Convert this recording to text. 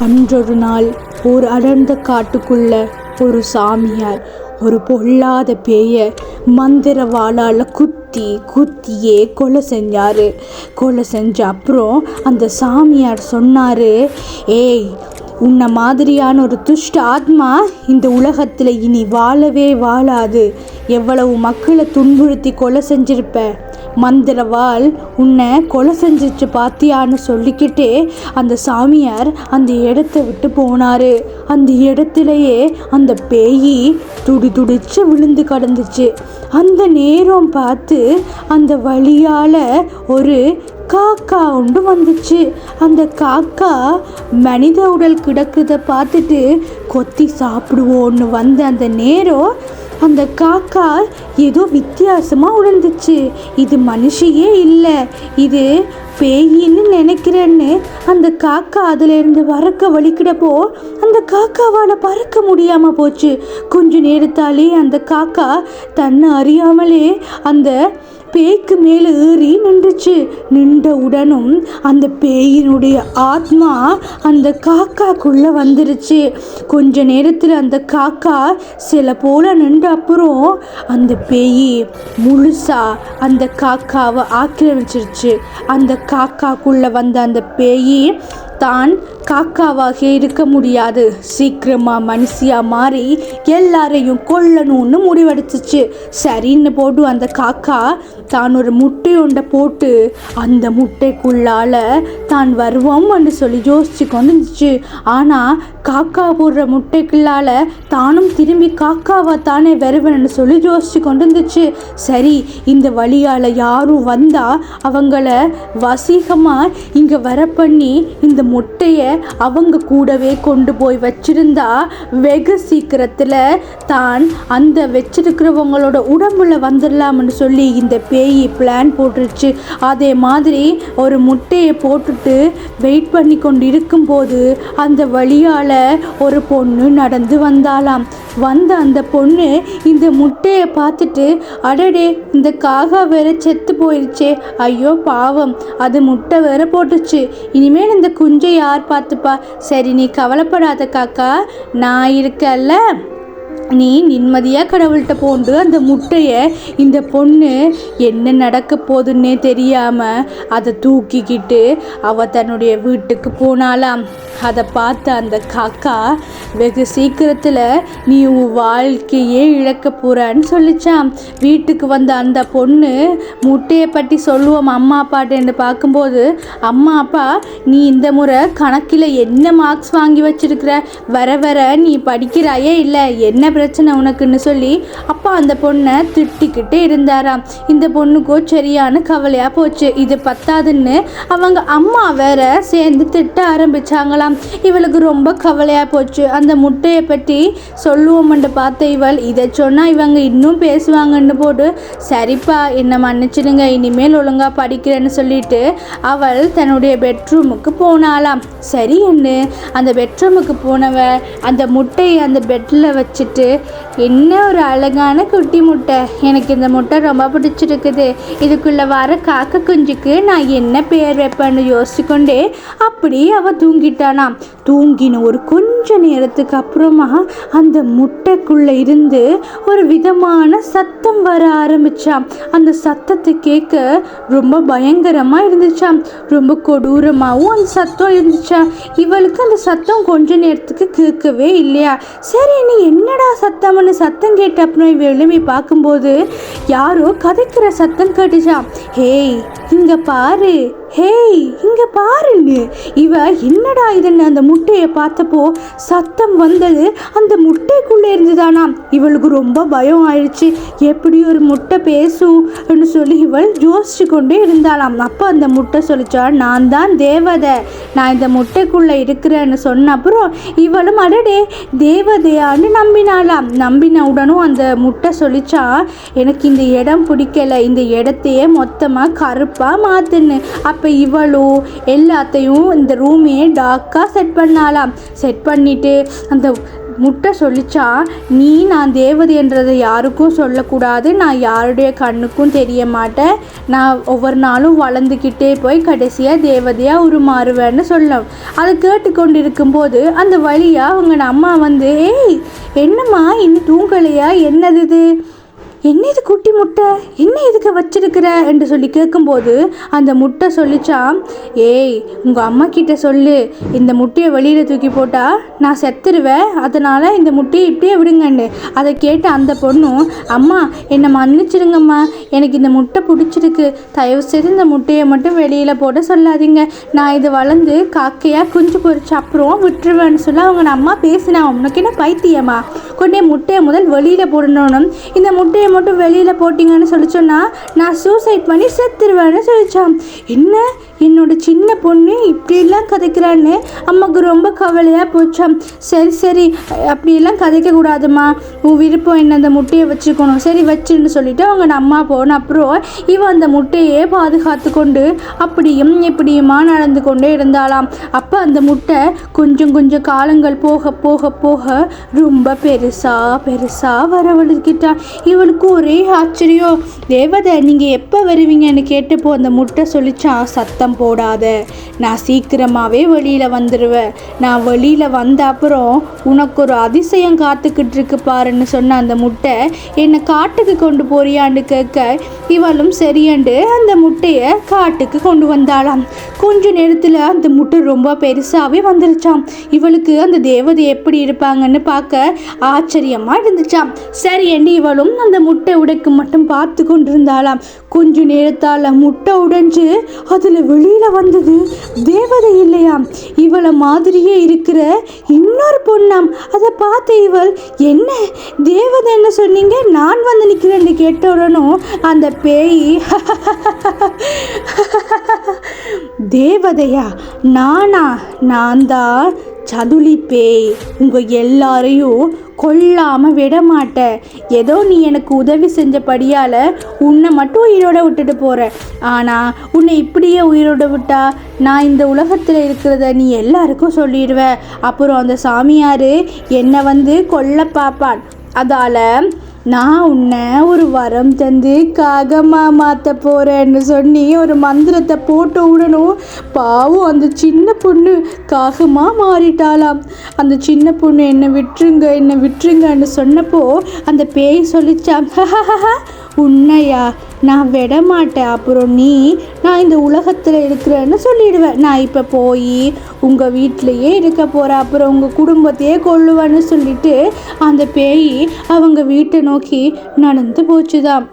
அன்றொரு நாள் ஓர் அடர்ந்த காட்டுக்குள்ள ஒரு சாமியார் ஒரு பொல்லாத பேய மந்திரவாளால் குத்தியே கொலை செஞ்சாரு. கொலை செஞ்ச அப்புறம் அந்த சாமியார் சொன்னாரு, ஏய், உன்னை மாதிரியான ஒரு துஷ்ட ஆத்மா இந்த உலகத்தில் இனி வாழவே வாழாது. எவ்வளவு மக்களை துன்புறுத்தி கொலை செஞ்சிருப்ப, மந்திரவாள் உன்னை கொலை செஞ்சிச்சு பாத்தியான்னு சொல்லிக்கிட்டே அந்த சாமியார் அந்த இடத்த விட்டு போனாரு. அந்த இடத்துலையே அந்த பேய் துடிச்சு விழுந்து கிடந்துச்சு. அந்த நேரம் பார்த்து அந்த வழியால் ஒரு காக்கா ஒன்று வந்துச்சு. அந்த காக்கா மனித உடல் கிடக்குதை பார்த்துட்டு கொத்தி சாப்பிடுவோன்னு வந்த அந்த நேரம் அந்த காக்கா ஏதோ வித்தியாசமாக உணர்ந்துச்சு. இது மனுஷியே இல்லை, இது பேயின்னு நினைக்கிறேன்னு அந்த காக்கா அதிலிருந்து பறக்க வலிக்கிடப்போ அந்த காக்காவால் பறக்க முடியாமல் போச்சு. கொஞ்ச நேரத்தாலே அந்த காக்கா தன்னை அறியாமலே அந்த பேய்க்கு மேலே ஏறி நின்றுச்சு. நின்ற உடனும் அந்த பேயினுடைய ஆத்மா அந்த காக்காக்குள்ளே வந்துருச்சு. கொஞ்ச நேரத்தில் அந்த காக்கா சில போல நின்ற அப்புறம் அந்த பேய் முழுசா அந்த காக்காவை ஆக்கிரமிச்சிருச்சு. அந்த காக்காக்குள்ளே வந்த அந்த பேய் தான் காக்காவாக இருக்க முடியாது, சீக்கிரமாக மனுஷியாக மாறி எல்லாரையும் கொல்லணும்னு முடிவெடுத்துச்சு. சரின்னு போட்டு அந்த காக்கா தான் ஒரு முட்டை ஒன்றை போட்டு அந்த முட்டைக்குள்ளால தான் வருவோம்னு சொல்லி யோசிச்சு கொண்டு இருந்துச்சு. ஆனால் காக்கா போடுற முட்டைக்குள்ளால தானும் திரும்பி காக்காவை தானே வருவேன்னு சொல்லி யோசிச்சு கொண்டு இருந்துச்சு. சரி, இந்த வழியால் யாரும் வந்தால் அவங்கள வசீகமாக இங்கே வர பண்ணி இந்த முட்டையை அவங்க கூடவே கொண்டு போய் வச்சிருந்தா வெகு சீக்கிரத்தில் தான் அந்த வச்சிருக்கிறவங்களோட உடம்புல வந்துடலாம்னு சொல்லி இந்த பேய் பிளான் போட்டுருச்சு. அதே மாதிரி ஒரு முட்டையை போட்டுட்டு வெயிட் பண்ணி கொண்டு இருக்கும்போது அந்த வழியால் ஒரு பொண்ணு நடந்து வந்தாலாம். வந்த அந்த பொண்ணு இந்த முட்டையை பார்த்துட்டு, அடடே, இந்த காக்கா வேற செத்து போயிடுச்சே, ஐயோ பாவம், அது முட்டை வேற போட்டுச்சு, இனிமேல் இந்த குஞ்சை யார் பார்த்துப்பா? சரி, நீ கவலைப்படாத காக்கா, நான் இருக்கல்ல, நீ நிம்மதியாக கடவுள்கிட்ட போண்டு அந்த முட்டையை இந்த பொண்ணு என்ன நடக்க போகுதுன்னே தெரியாமல் அதை தூக்கிக்கிட்டு அவள் தன்னுடைய வீட்டுக்கு போனாலாம். அதை பார்த்த அந்த காக்கா வெகு சீக்கிரத்தில் நீ உன் வாழ்க்கையே இழக்க போகிறான்னு சொல்லிச்சான். வீட்டுக்கு வந்த அந்த பொண்ணு முட்டையை பற்றி சொல்லுவோம் அம்மா அப்பாட்டேன்னு பார்க்கும்போது, அம்மா அப்பா, நீ இந்த முறை கணக்கில் என்ன மார்க்ஸ் வாங்கி வச்சிருக்கிற, வர நீ படிக்கிறாயே இல்லை, என்ன பிரச்சனை உனக்குன்னு சொல்லி அப்பா அந்த பொண்ணை திட்டிக்கிட்டே இருந்தாராம். இந்த பொண்ணுக்கோ சரியான கவலையாக போச்சு. இது பத்தாதுன்னு அவங்க அம்மா வேற சேர்ந்து திட்ட ஆரம்பிச்சாங்களாம். இவளுக்கு ரொம்ப கவலையாக போச்சு. அந்த முட்டையை பற்றி சொல்லுவோம்னு பார்த்த இவள், இதை சொன்னால் இவங்க இன்னும் பேசுவாங்கன்னு போட்டு, சரிப்பா என்னை மன்னிச்சிடுங்க, இனிமேல் ஒழுங்காக படிக்கிறேன்னு சொல்லிட்டு அவள் தன்னுடைய பெட்ரூமுக்கு போனாலாம். சரி என்ன அந்த பெட்ரூமுக்கு போனவ அந்த முட்டையை அந்த பெட்டில் வச்சுட்டு, என்ன ஒரு அழகான குட்டி முட்டை, எனக்கு இந்த முட்டை ரொம்ப பிடிச்சிருக்குது, இதுக்குள்ளே வர காக்கா குஞ்சுக்கு நான் என்ன பேர் வைப்பேன்னு யோசிச்சுக்கொண்டே அப்படி அவள் தூங்கிட்டானாம். தூங்கின ஒரு கொஞ்ச நேரத்துக்கு அப்புறமா அந்த முட்டைக்குள்ளே இருந்து ஒரு விதமான சத்தம் வர ஆரம்பிச்சான். அந்த சத்தத்தை கேட்க ரொம்ப பயங்கரமாக இருந்துச்சாம், ரொம்ப கொடூரமாகவும் அந்த சத்தம் இருந்துச்சாம். இவளுக்கு அந்த சத்தம் கொஞ்ச நேரத்துக்கு கேட்கவே இல்லையா. சரி, நீ என்னடா சத்தம்னு சத்தம் கேட்ட அப்புறம் இவ எழுப்பி பார்க்கும்போது யாரோ கதைக்கிற சத்தம் கேட்டுச்சான். ஹேய் இங்கே பாரு, ஹேய் இங்கே பாருன்னு இவ என்னடா இதுன்னு அந்த முட்டையை பார்த்தப்போ சத்தம் வந்தது அந்த முட்டைக்குள்ளே இருந்துதானா. இவளுக்கு ரொம்ப பயம் ஆயிடுச்சு. எப்படி ஒரு முட்டை பேசும்னு சொல்லி இவள் யோசிச்சு கொண்டே இருந்தாளாம். அப்போ அந்த முட்டை சொல்லிச்சா, நான் தான் தேவதை, நான் இந்த முட்டைக்குள்ளே இருக்கிறேன்னு சொன்ன அப்புறம் இவளும் அடடே தேவதையான்னு நம்பினாலாம். நம்பின உடனும் அந்த முட்டை சொல்லிச்சா, எனக்கு இந்த இடம் பிடிக்கல, இந்த இடத்தையே மொத்தமாக கருப்பாக மாற்றுன்னு. அப்போ இவளோ எல்லாத்தையும் இந்த ரூமையே டார்க்காக செட் பண்ணாலாம். செட் பண்ணிவிட்டு அந்த முட்டை சொல்லிச்சான், நீ நான் தேவதைன்றதை யாருக்கும் சொல்லக்கூடாது, நான் யாருடைய கண்ணுக்கும் தெரிய மாட்டேன், நான் ஒவ்வொரு நாளும் வளர்ந்துக்கிட்டே போய் கடைசியாக தேவதையாக உருமாறுவேன்னு சொல்லும். அதை கேட்டுக்கொண்டு இருக்கும்போது அந்த வழியாக அவங்க அம்மா வந்து, ஏய் என்னம்மா இன்னும் தூங்கலையா, என்னது இது, என்ன இது குட்டி முட்டை, என்ன இதுக்கு வச்சிருக்கிற என்று சொல்லி கேட்கும்போது அந்த முட்டை சொல்லிச்சான், ஏய் உங்கள் அம்மா கிட்ட சொல்லு, இந்த முட்டையை வெளியில் தூக்கி போட்டால் நான் செத்துருவேன், அதனால் இந்த முட்டையை இப்படியே விடுங்கன்னு. அதை கேட்டு அந்த பொண்ணும், அம்மா என்னை மன்னிச்சிருங்கம்மா, எனக்கு இந்த முட்டை பிடிச்சிருக்கு, தயவு செய்து இந்த முட்டையை மட்டும் வெளியில் போட சொல்லாதீங்க, நான் இது வளர்ந்து காக்கையாக குஞ்சு பொறிச்சு அப்புறம் விட்டுருவேன்னு சொல்லி அவங்க அம்மா பேசினா, உனக்கு என்ன பைத்தியம்மா, கொண்டே முட்டையை முதல் வெளியில் போடணும், இந்த முட்டையை மட்டும் வெளியில் போட்டிங்கன்னு சொல்லி சொன்னால் நான் சூசைட் பண்ணி செத்துருவேன்னு சொல்லிச்சான். என்ன என்னோட சின்ன பொண்ணு இப்படியெல்லாம் கதைக்கிறான்னு அம்மாவுக்கு ரொம்ப கவலையாக போச்சான். சரி சரி அப்படியெல்லாம் கதைக்கக்கூடாதுமா, உன் விருப்பம் என்ன, அந்த முட்டையை வச்சுக்கணும், சரி வச்சுன்னு சொல்லிட்டு அவங்க அம்மா போன அப்புறம் இவன் அந்த முட்டையே பாதுகாத்து கொண்டு அப்படியும் இப்படியுமா நடந்து கொண்டே இருந்தாளாம். அப்போ அந்த முட்டை கொஞ்சம் கொஞ்சம் காலங்கள் போக போக போக ரொம்ப பெருசாக வரவழைக்கிட்டான். இவனுக்கு ஒரே ஆச்சரியம், தேவதை நீங்கள் எப்போ வருவீங்கன்னு கேட்டப்போ அந்த முட்டை சொல்லிச்சான், சத்தம் போடாத, நான் சீக்கிரமாகவே வெளியில் வந்துடுவேன், நான் வெளியில் வந்த அப்புறம் உனக்கு ஒரு அதிசயம் காத்துக்கிட்டு இருக்கு பாருன்னு சொன்ன அந்த முட்டை என்னை காட்டுக்கு கொண்டு போறியான்னு கேட்க இவளும் சரியண்டு அந்த முட்டையை காட்டுக்கு கொண்டு வந்தாளாம். கொஞ்ச நேரத்தில் அந்த முட்டை ரொம்ப பெருசாகவே வந்துருச்சாம். இவளுக்கு அந்த தேவதை எப்படி இருப்பாங்கன்னு பார்க்க ஆச்சரியமாக இருந்துச்சாம். சரியண்டு இவளும் அந்த முட்டை உடைக்கு மட்டும் பார்த்து கொண்டிருந்தாளாம். கொஞ்ச நேரத்தால் முட்டை உடைஞ்சு அதில் வெளியில் வந்தது தேவதை இல்லையாம், இவளை மாதிரியே இருக்கிற இன்னொரு பொண்ணாம். அதை பார்த்து இவள், என்ன தேவதை என்ன சொன்னீங்க, நான் வந்து நிற்கிறேன்னு கேட்ட உடனும் அந்த பேய், தேவதையா நானா, நான் தான் சதுளி பேய், உங்கள் எல்லாரையும் கொல்லாமல் விட மாட்டேன், ஏதோ நீ எனக்கு உதவி செஞ்சபடியால் உன்னை மட்டும் உயிரோட விட்டுட்டு போகிறேன், ஆனால் உன்னை இப்படியே உயிரோட விட்டா நான் இந்த உலகத்தில் இருக்கிறத நீ எல்லாருக்கும் சொல்லிடுவேன், அப்புறம் அந்த சாமியார் என்னை வந்து கொல்ல பார்ப்பான், அதால் நான் உன்னை ஒரு வரம் தந்து காகமாக மாற்ற போகிறேன்னு சொல்லி ஒரு மந்திரத்தை போட்டு விடணும். பாவம் அந்த சின்ன பொண்ணு காகமாக மாறிட்டாளாம். அந்த சின்ன பொண்ணு என்னை விட்டுருங்கன்னு சொன்னப்போ அந்த பேய் சொல்லிச்சான், உன்னையா, நான் விட மாட்டேன், அப்புறம் நான் இந்த உலகத்தில் இருக்கிறேன்னு சொல்லிடுவேன், நான் இப்போ போய் உங்கள் வீட்டிலையே இருக்க போகிறேன், அப்புறம் உங்கள் குடும்பத்தையே கொல்லுவேன்னு சொல்லிட்டு அந்த பேய் அவங்க வீட்டை நோக்கி நடந்து போச்சுதான்.